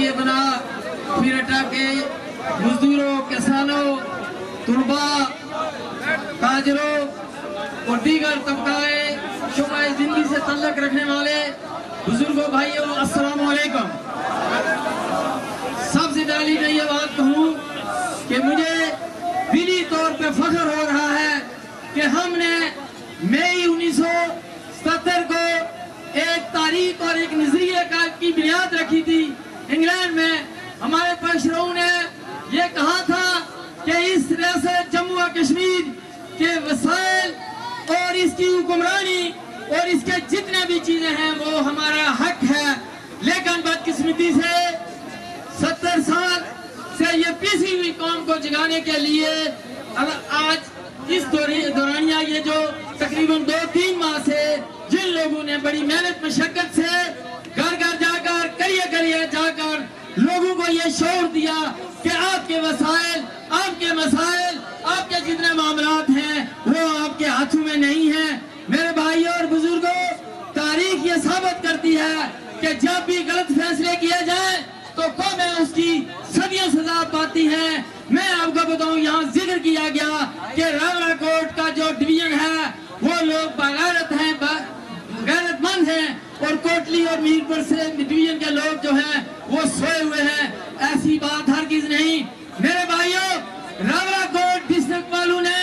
ये बना पीरटा के मजदूरों, किसानों, तुलबा, ताजरों और दीगर तबकाए शुमाए जिंदगी से तल्लक रखने वाले बुजुर्गों, भाइयों, अस्सलाम वालेकुम। सबसे पहले मैं ये बात कहूँ कि मुझे दिली तौर पे फख्र हो रहा है कि हमने मई 1977 को एक तारीख और एक नजरिए की बुनियाद रखी थी। इंग्लैंड में हमारे पैशरों ने ये कहा था कि इस रियासत जम्मू और कश्मीर के वसाइल और इसकी हुक्मरानी और इसके जितने भी चीजें हैं वो हमारा हक है। लेकिन बदकिस्मती से 70 साल से ये पिसी हुई कौम को जगाने के लिए आज इस दौरानिया ये जो तकरीबन 2-3 माह से जिन लोगों ने बड़ी मेहनत मशक्कत से घर घर जाकर करिए जाकर लोगों को ये शौर दिया कि आपके वसाइल, आपके मसाइल, आपके जितने मामलात हैं वो आपके हाथों में नहीं है। मेरे भाइयों और बुजुर्गों, तारीख ये साबित करती है कि जब भी गलत फैसले किए जाए तो कौमें उसकी सदियों सजा पाती है। मैं आपको बताऊं, यहाँ जिक्र किया गया कि रावलाकोट का जो डिवीजन है वो लोग बगैरत हैं, गैरतमंद हैं और कोटली और मीरपुर से डिवीजन के लोग जो हैं वो सोए हुए हैं। ऐसी बात हरगिज नहीं। मेरे भाइयों, रावलाकोट डिस्ट्रिक्ट वालों ने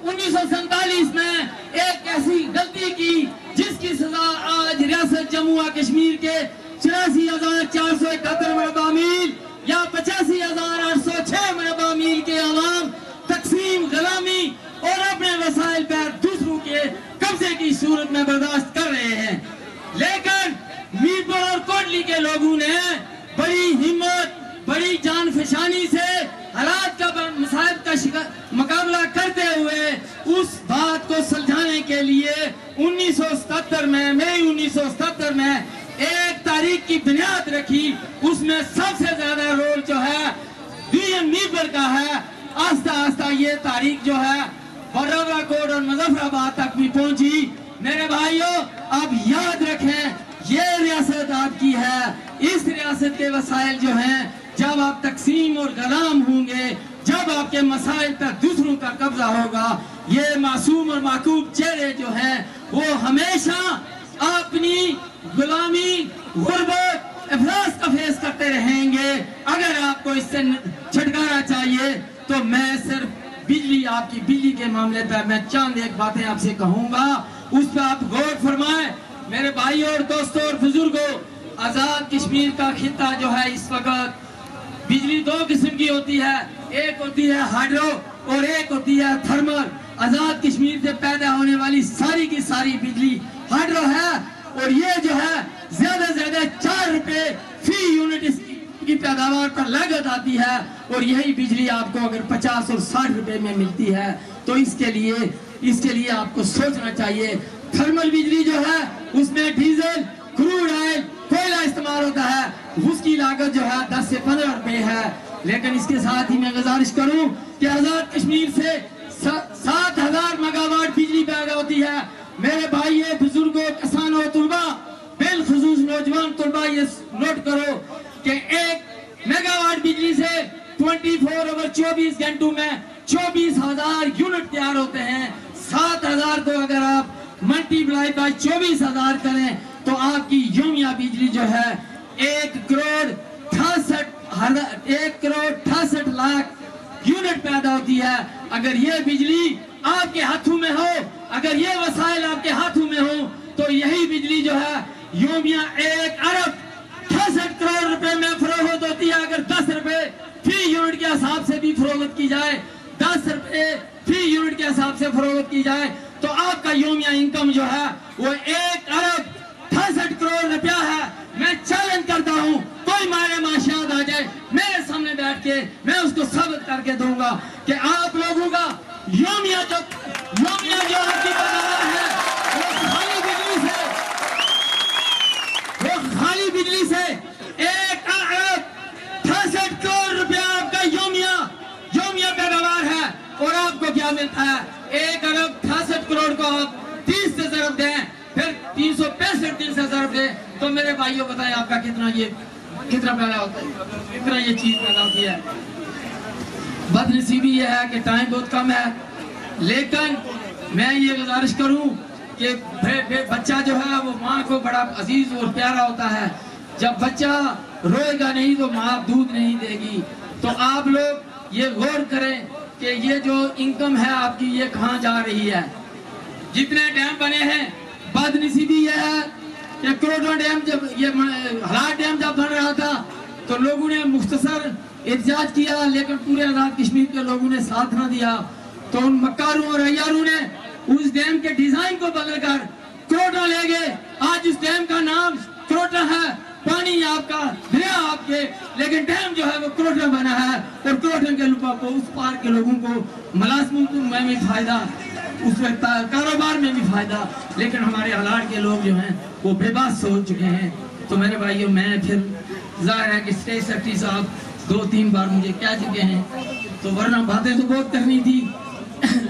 1947 में एक ऐसी गलती की जिसकी सजा आज रियासत जम्मू और कश्मीर के 84,471 मरबा मील या 85,806 मरबा मील के अवाम तकसीम, गुलामी और अपने वसाइल पर दूसरों के कब्जे की सूरत में बर्दाश्त कर रहे हैं। लेकिन मीरपुर और कोटली के लोगों ने बड़ी हिम्मत, बड़ी जान फशानी से हालात का मसाइब का मुकाबला करते हुए उस बात को सुलझाने के लिए 1977 में, मई 1977 में एक तारीख की बुनियाद रखी। उसमें सबसे ज्यादा रोल जो है डिवीजन मीरपुर का है। आस्ता आस्ता ये तारीख जो है रावलाकोट और मुजफ्फराबाद तक भी पहुंची। मेरे भाइयों, अब याद रखें, ये रियासत आपकी है। इस रियासत के वसाइल जो हैं, जब आप तकसीम और गुलाम होंगे, जब आपके मसाइल पर दूसरों का कब्जा होगा, ये मासूम और माकूब चेहरे जो हैं वो हमेशा अपनी गुलामी, गुर्बत, इफलास का फेस करते रहेंगे। अगर आपको इससे छुटकारा चाहिए तो मैं सिर्फ बिजली, आपकी बिजली के मामले पर मैं चंद एक बातें आपसे कहूंगा, उस पर आप गौर फरमाएं। मेरे भाइयों और दोस्तों और बुजुर्गों, आजाद कश्मीर का खित्ता जो है इस वक्त बिजली 2 किस्म की होती है। एक होती है हाइड्रो और एक होती है थर्मल। आजाद कश्मीर से पैदा होने वाली सारी की सारी बिजली हाइड्रो है और ये जो है ज्यादा से ज्यादा 4 रुपए फी यूनिट इसकी पैदावार पर लागत आती है और यही बिजली आपको अगर 50 और 60 रुपए में मिलती है तो इसके लिए आपको सोचना चाहिए। थर्मल बिजली जो है उसमें डीजल, क्रूड ऑयल, कोयला इस्तेमाल होता है, उसकी लागत जो है 10 से 15 रुपए है। लेकिन इसके साथ ही मैं गुजारिश करूं कि आजाद कश्मीर से 7,000 मेगावाट बिजली पैदा होती है। मेरे भाइयों, बुजुर्गों, किसानों, तुलबा, बिलखुसूस नौजवान तुलबा, ये नोट करो कि 1 मेगावाट बिजली से 24 ओवर 24 घंटों में 24,000 यूनिट तैयार होते हैं। 7,000 को अगर आप मल्टीप्लाई बाय 24,000 करें तो आपकी योमिया बिजली जो है 1 करोड़ 68 लाख यूनिट पैदा होती है। अगर ये बिजली आपके हाथों में हो, अगर ये वसाइल आपके हाथों में हो तो यही बिजली जो है योमिया 1 अरब 68 करोड़ रुपए में फरोख्त होती है। अगर 10 रुपए फी यूनिट के हिसाब से भी फरोख्त की जाए, 10 रुपए फी यूनिट के हिसाब से फरोख्त की जाए तो आपका योमिया इनकम जो है वो 1 अरब 68 करोड़ रुपया है। मैं चैलेंज करता हूँ, कोई मारे माशाद आ जाए मेरे सामने बैठ के, मैं उसको साबित करके दूंगा कि आप लोगों का योमिया जो आपकी पैदावार है वो खाली बिजली से 1 अरब 68 करोड़ रुपया आपका योमिया पैदावार है। और आपको क्या मिलता है? 1 अरब 68 करोड़ को आप 30 से ज़रब दें, फिर 365 दिन से ज़रब दें तो मेरे भाइयों बताएं आपका कितना ये कितना पैदा होता है, इतना ये चीज पैदा होती है। बदनसीबी ये है कि टाइम बहुत कम है, लेकिन मैं ये गुजारिश करूं कि बच्चा जो है वो माँ को बड़ा अजीज और प्यारा होता है। जब बच्चा रोएगा नहीं तो माँ दूध नहीं देगी। तो आप लोग ये गौर करें कि ये जो इनकम है आपकी ये कहाँ जा रही है। जितने डैम बने हैं, बदनसीबी ये है कि क्रोटो डैम जब ये हलार डैम जब बन रहा था तो लोगों ने मुख्तसर एहतजाज किया, लेकिन पूरे आजाद कश्मीर के लोगों ने साथ ना दिया। तो उन मक्कारों और अय्यारों ने उस डैम के डिजाइन को बदलकर क्रोटा ले गए। आज उस डैम का नाम क्रोटा है, पानी आपका, दरिया आपके, लेकिन डैम जो है वो क्रोटा बना है। और क्रोटन के लोगों को, उस पार के लोगों को मुलाजमत में भी फायदा, उस कारोबार में भी फायदा, लेकिन हमारे हलार के लोग जो हैं वो बेबस हो चुके हैं। तो मेरे भाइयों, मैं फिर जाहिर है कि स्टेट सेक्रेटरी साहब 2-3 बार मुझे कह चुके हैं, तो वरना बातें तो बहुत करनी थी,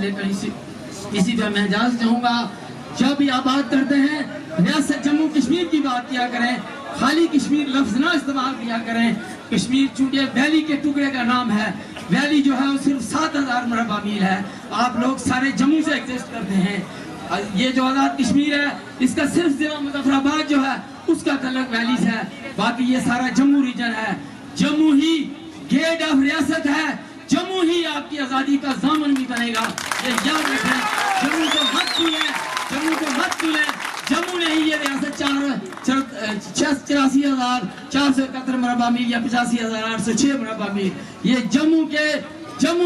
लेकिन इसी पे मैं इजाजत चाहूँगा। जब भी आप बात करते हैं रियासत जम्मू कश्मीर की बात किया करें, खाली कश्मीर लफ्ज ना इस्तेमाल किया करें। कश्मीर चूंकि वैली के टुकड़े का नाम है, वैली जो है वो सिर्फ 7000 मरबा मील है। आप लोग सारे जम्मू से एग्जिस्ट करते हैं। ये जो आजाद कश्मीर है इसका सिर्फ जिला मुजफ्फराबाद जो है उसका तल्लुक वैली से है, बाकी ये सारा जम्मू रीजन है। जम्मू ही गेट ऑफ रियासत है, जम्मू ही आपकी आजादी का दामन भी बनेगा, ये याद रखें। जम्मू को मत भूलें, जम्मू को मत भूलें। जम्मू ने ही ये रियासत 84,471 मरबा मील या 85,806 मरबा मील, ये जम्मू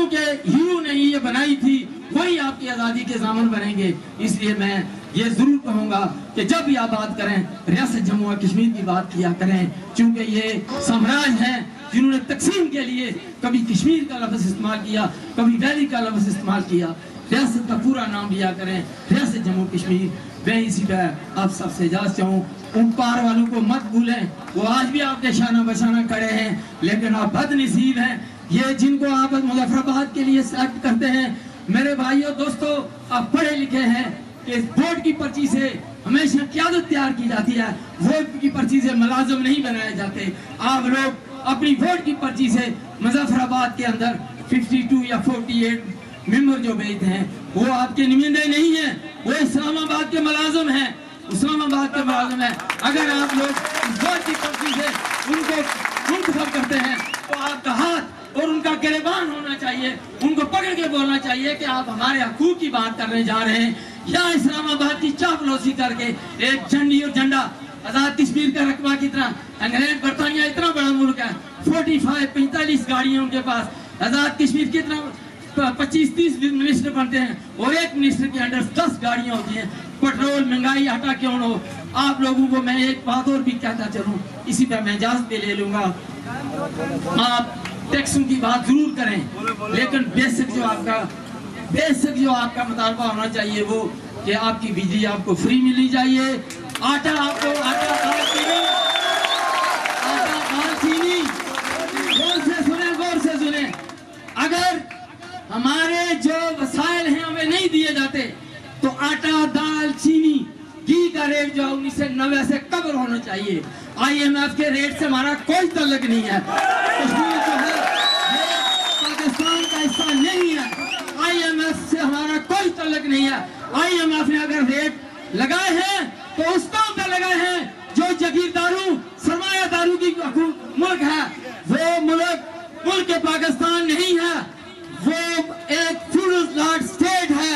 के हीरो ने ही ये बनाई थी, वही आपकी आजादी के दामन बनेंगे। इसलिए मैं ये जरूर कहूंगा कि जब भी आप बात करें रियासत जम्मू और कश्मीर की बात किया करें, क्योंकि ये साम्राज्य हैं जिन्होंने तकसीम के लिए कभी कश्मीर का लफ्ज इस्तेमाल किया, कभी वैली का लफ्ज इस्तेमाल किया। रियासत का पूरा नाम लिया करें, रियासत जम्मू कश्मीर। मैं इसी पे आप सबसे इजाजत चाहूँ, उन पार वालों को मत भूलें, वो आज भी आपके शाना बशाना खड़े हैं, लेकिन आप बदनसीब हैं। ये जिनको आप मुजफ्फराबाद के लिए सेलेक्ट करते हैं, मेरे भाइयों दोस्तों, आप पढ़े लिखे हैं कि वोट की पर्ची से हमेशा क़यादत तैयार की जाती है, वोट की पर्ची से मुलाजिम नहीं बनाए जाते। आप लोग अपनी वोट की पर्ची से मुजफ्फराबाद के अंदर 52 या 48 मेंबर जो भेजते हैं वो आपके नुमाइंदे नहीं हैं, वो इस्लामाबाद के मुलाजिम हैं, इस्लामाबाद के मुलाजिम हैं। अगर आप लोग वोट की पर्ची से उनको मुंतखब करते हैं तो आपका हाथ और उनका गिरबान होना चाहिए, उनको पकड़ के बोलना चाहिए कि आप हमारे हकूक की बात करने जा रहे हैं, या इस्लामाबाद की चापलूसी करके एक झंडी और झंडा। आजाद कश्मीर का रकबा कितना, अंग्रेज बरतानिया इतना बड़ा मुल्क है, 45 गाड़ियां उनके पास। आजाद कश्मीर कितना 25-30 मिनिस्टर बनते हैं और एक मिनिस्टर के अंडर 10 गाड़ियां होती हैं। पेट्रोल महंगाई हटा क्यों हो। आप लोगों को मैं एक बात और भी कहता चलूं, इसी पर मैं इजाजत भी ले लूंगा। आप टैक्सों की बात जरूर करें, लेकिन बेसिक जो आपका मुतालबा होना चाहिए वो कि आपकी बिजली आपको फ्री मिलनी चाहिए, आटा आपको दाल चीनी। गौर से सुने, अगर हमारे जो वसाइल हैं हमें नहीं दिए जाते तो आटा दाल चीनी घी का रेट जो 1990 से कवर होना चाहिए। IMF के रेट से हमारा कोई ताल्लुक नहीं है, कश्मीर जो है पाकिस्तान का हिस्सा नहीं है, IMF से हमारा कोई ताल्लुक नहीं है। IMF ने अगर रेट लगाए हैं तो उस काम पे लगाए हैं जो जागीरदारों सरमायादारों की मुल्क है, वो मुल्क पाकिस्तान नहीं है, वो एक फ्यूडल स्टेट है,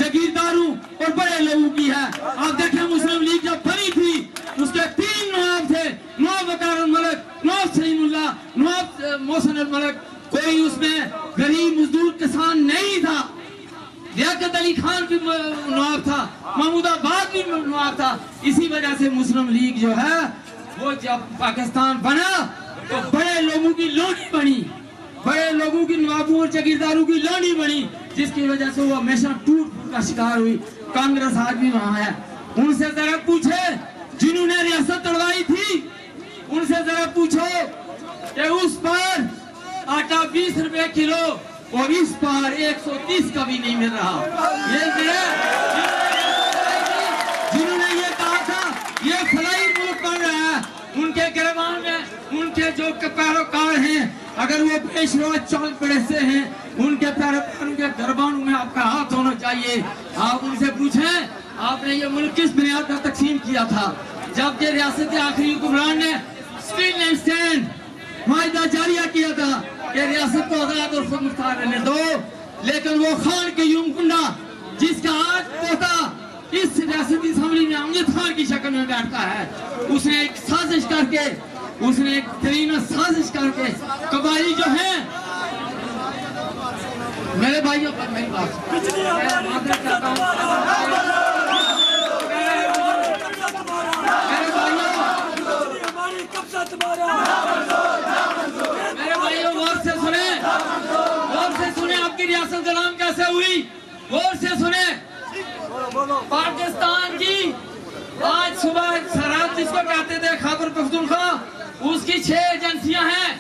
जागीरदारों और बड़े लोगों की है। आप देखें मुस्लिम लीग जब बनी थी उसके 3 नवाब थे, नवाब वकार मलिक, नवाब सलीमुल्लाह, नवाब मोहसिन मलिक, कोई उसमें गरीब मजदूर किसान नहीं था। लियाकत अली खान भी नवाब था, महमूदाबाद भी नवाब था। इसी वजह से मुस्लिम लीग जो है वो जब पाकिस्तान बना तो बड़े लोगों की लोनी बनी, बड़े लोगों की नवाबों और जागीरदारों की लोनी बनी, जिसकी वजह से वो हमेशा टूट का शिकार हुई। कांग्रेस आज भी वहां है, उनसे जरा पूछे जिन्होंने रियासत तोड़वाई थी, उनसे जरा पूछो कि उस पर आटा 20 रुपए किलो और इस पार 130 का भी नहीं मिल रहा। जिन्होंने ये कहा था ये फलाई मुल्क बन रहा है, उनके गिरबान में کے جو پیروکار ہیں اگر وہ پیشوا چال پڑے سے ہیں ان کے پیروکاروں کے دربانوں میں آپ کا ہاتھ ہونا چاہیے. آپ ان سے پوچھیں آپ نے یہ ملک کس بنیاد پر تقسیم کیا تھا جب کہ ریاست آخری حکمران نے اسٹیل اینڈ سٹینڈ معاہدہ جاریہ کیا تھا کہ ریاست کو آزاد اور خود مختار رہنے دو. لیکن وہ خان قیوم کنڈا جس کا آج پوتا اس ریاستی اسمبلی میں امجد خان کی شکل میں بیٹھتا ہے اس نے ایک سازش کر کے اس نے ایک ترینہ سازش کر کے قبائلی جو ہیں میرے بھائیوں پر میری بات میرے بھائیوں غور سے سنیں آپ کی ریاست غلام کیسے ہوئی غور سے سنیں پاکستان کی آج صبح سرحد جس کو کہتے تھے خیبر پختونخوا اس کی 6 ایجنسیاں ہیں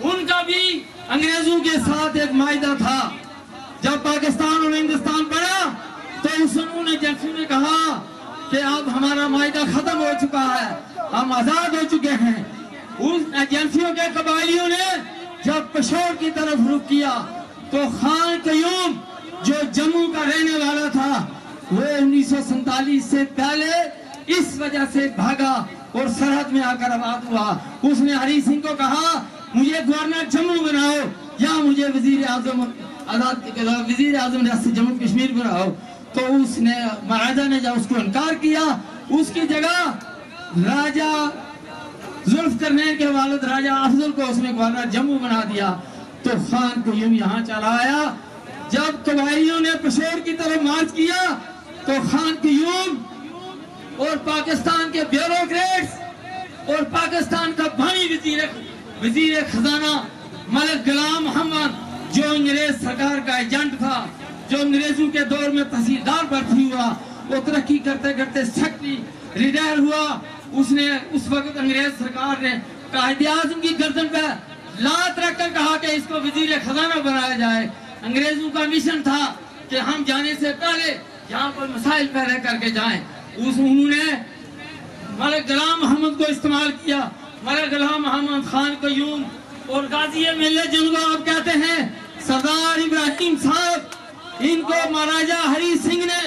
ان کا بھی انگریزوں کے ساتھ ایک معاہدہ تھا. جب پاکستان اور ہندوستان بڑھا تو انہوں نے ایجنسیوں نے کہا کہ اب ہمارا معاہدہ ختم ہو چکا ہے ہم آزاد ہو چکے ہیں. ان ایجنسیوں کے قبائلیوں نے جب پشور کی طرف رخ کیا تو خان قیوم جو جموں کا رہنے والا تھا وہ 1947 سے پہلے اس وجہ سے بھاگا اور سرحد میں آ کر آباد ہوا. اس نے ہری سنگھ کو کہا مجھے گورنر جموں بناؤ یا مجھے وزیر اعظم ریاست جموں کشمیر بناؤ. تو اس نے مہاراجہ نے جب اس کو انکار کیا اس کی جگہ راجہ ذوالفقار کے والد راجہ افضل کو اس نے گورنر جموں بنا دیا. تو خان قیوم یہاں چلا آیا. جب قبائلیوں نے پشور کی طرف مارچ کیا تو خان قیوم اور پاکستان کے بیوروکریٹس اور پاکستان کا بانی وزیر خزانہ ملک غلام محمد جو انگریز سرکار کا ایجنٹ تھا جو انگریزوں کے دور میں تحصیلدار بھرتی ہوا وہ ترقی کرتے کرتے سیکٹری ریٹائر ہوا. اس نے اس وقت انگریز سرکار نے قائد اعظم کی گردن پہ لات رکھ کر کہا کہ اس کو وزیر خزانہ بنایا جائے. انگریزوں کا مشن تھا کہ ہم جانے سے پہلے یہاں پر مسائل پیدا کر کے جائیں. انہوں نے ملک غلام محمد کو استعمال کیا. ملک غلام محمد خان قیوم اور غازی ملت جن کو آپ کہتے ہیں سردار ابراہیم صاحب ان کو مہاراجہ ہری سنگھ نے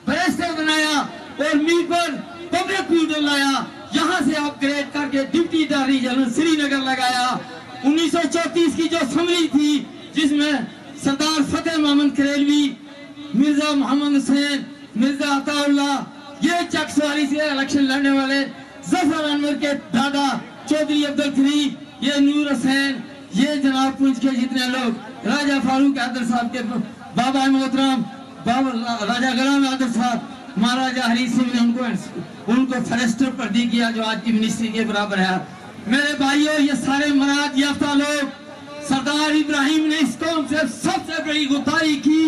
بیرسٹر بنایا اور مل پر پبلک پیوٹر لایا. یہاں سے آپ گریڈ کر کے ڈپٹی ڈائریکٹر جنرل سری نگر لگایا. 1934 کی جو اسمبلی تھی جس میں سردار فتح محمد کریلوی مرزا محمد حسین مرزا عطا اللہ یہ چکسواری سے الیکشن لڑنے والے ظفر انور کے دادا چودھری عبدالکریم یہ نور حسین یہ جناب پونچھ کے جتنے لوگ راجہ فاروق حیدر صاحب کے بابا محترم راجہ غلام حیدر صاحب مہاراجہ ہری سنگھ نے ان کو فریسٹر پر دی کیا جو آج کی منسٹری کے برابر ہے. میرے بھائیوں یہ سارے مراد یافتہ لوگ سردار ابراہیم نے اس قوم سے سب سے بڑی غداری کی.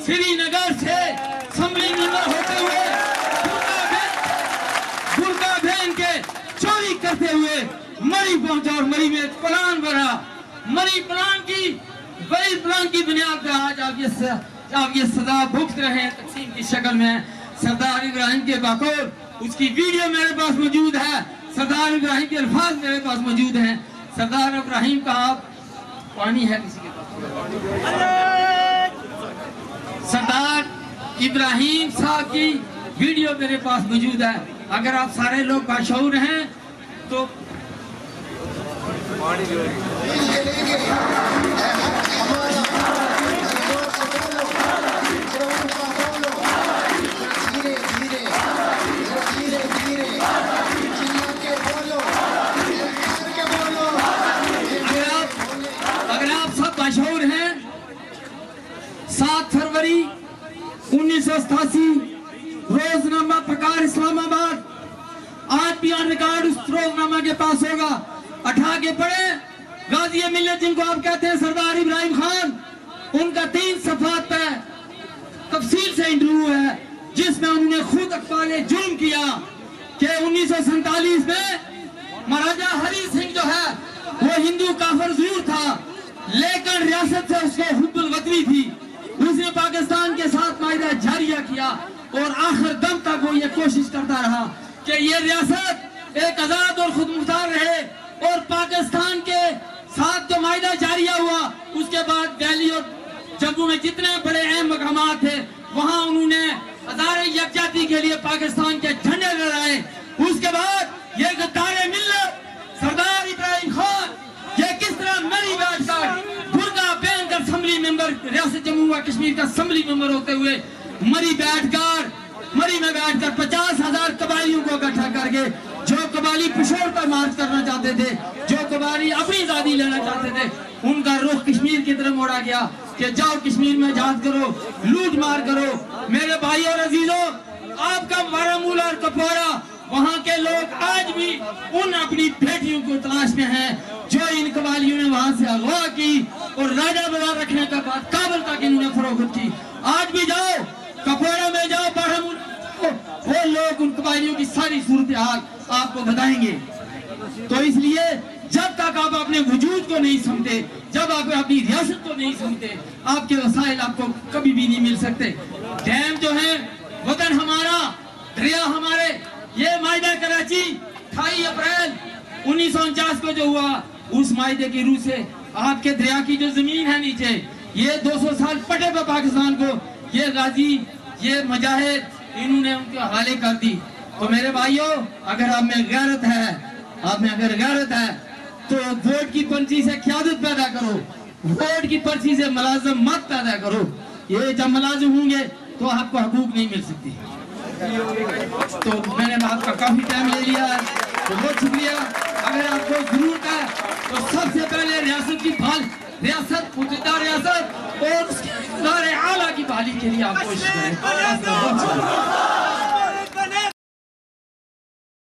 سری نگر سے اسمبلی ممبر ہوتے ہوئے برقع پہن کے چوری کرتے ہوئے مری پہنچا اور مری میں پلان بنا. مری پلان کی بڑی پلان کی بنیاد پہ آج آپ یہ سزا بھگت رہے ہیں تقسیم کی شکل میں. سردار ابراہیم کے بقول اس کی ویڈیو میرے پاس موجود ہے. سردار ابراہیم کے الفاظ میرے پاس موجود ہیں. سردار ابراہیم کا آپ پانی ہے کسی کے پاس سردار ابراہیم صاحب کی ویڈیو میرے پاس موجود ہے. اگر آپ سارے لوگ باشعور ہیں تو اگر آپ سب باشعور ہیں 7 فروری 1987 روزنامہ پکار اسلام آباد آج بھی آن ریکارڈ اس روزنامہ کے پاس ہوگا. اٹھا کے پڑھے غازی ملت جن کو آپ کہتے ہیں سردار ابراہیم خان ان کا 3 صفحات پہ تفصیل سے انٹرویو ہے جس میں انہوں نے خود اقبال جرم کیا کہ 1947 میں مہاراجہ ہری سنگھ جو ہے وہ ہندو کافر ضرور تھا لیکن ریاست سے اس کو حب الوطنی تھی. اس نے پاکستان کے ساتھ معاہدہ جاریہ کیا اور آخر دم تک وہ یہ کوشش کرتا رہا کہ یہ ریاست ایک آزاد اور خود مختار رہے. اور پاکستان کے ساتھ جو معاہدہ جاریہ ہوا اس کے بعد دہلی اور جموں میں جتنے بڑے اہم مقامات تھے وہاں انہوں نے ہزار یکجہتی کے لیے پاکستان کے جھنڈے لہرائے. اس کے بعد یہ غدار ملت سردار ابراہیم خان یہ کس طرح مری بیٹھ کر برقع پہن کر اسمبلی ممبر ریاست جموں و کشمیر کا اسمبلی ممبر ہوتے ہوئے مری میں بیٹھ کر 50,000 قبائلیوں کو اکٹھا کر کے جو قبائلی پشور پر مارچ کرنا چاہتے تھے, جو قبائلی اپنی آزادی لینا چاہتے تھے, ان کا رخ کشمیر کی طرف موڑا گیا کہ جاؤ کشمیر میں جہاد کرو, لوٹ مار کرو. میرے بھائی اور عزیزوں, آپ کا بارہمولہ اور کپواڑہ وہاں کے لوگ آج بھی ان اپنی بیٹیوں کو تلاش میں ہیں جو ان قبائلیوں نے وہاں سے اغوا کی اور راجہ بازار رکھنے کا بعد کابل تک انہوں نے فروخت کی. آج بھی جاؤ کپواڑہ میں جاؤ, بارہمولہ وہ لوگ ان قبائلیوں کی ساری صورتحال آپ کو بتائیں گے. تو اس لیے جب تک آپ اپنے وجود کو نہیں سمجھتے, جب آپ اپنی ریاست کو نہیں سمجھتے, آپ کے وسائل آپ کو کبھی بھی نہیں مل سکتے. ڈیم جو ہے وطن ہمارا, دریا ہمارے, یہ معاہدہ کراچی 28 اپریل 1949 کو جو ہوا اس معاہدے کی روح سے آپ کے دریا کی جو زمین ہے نیچے یہ 200 سال پٹے پہ پاکستان کو یہ غازی یہ مجاہد انہوں نے ان کے حوالے کر دی. تو میرے بھائیوں, اگر آپ میں غیرت ہے تو ووٹ کی پرچی سے قیادت پیدا کرو, ووٹ کی پرچی سے ملازم مت پیدا کرو. یہ جب ملازم ہوں گے تو آپ کو حقوق نہیں مل سکتی. تو میں نے آپ کا کافی ٹائم لے لیا ہے, تو بہت شکریہ. اگر آپ کو ضرورت ہے تو سب سے پہلے ریاست کی ریاست موجودہ ریاست اور اس کے ادارے اعلیٰ کی بحالی کے لیے آپ کوشش کریں.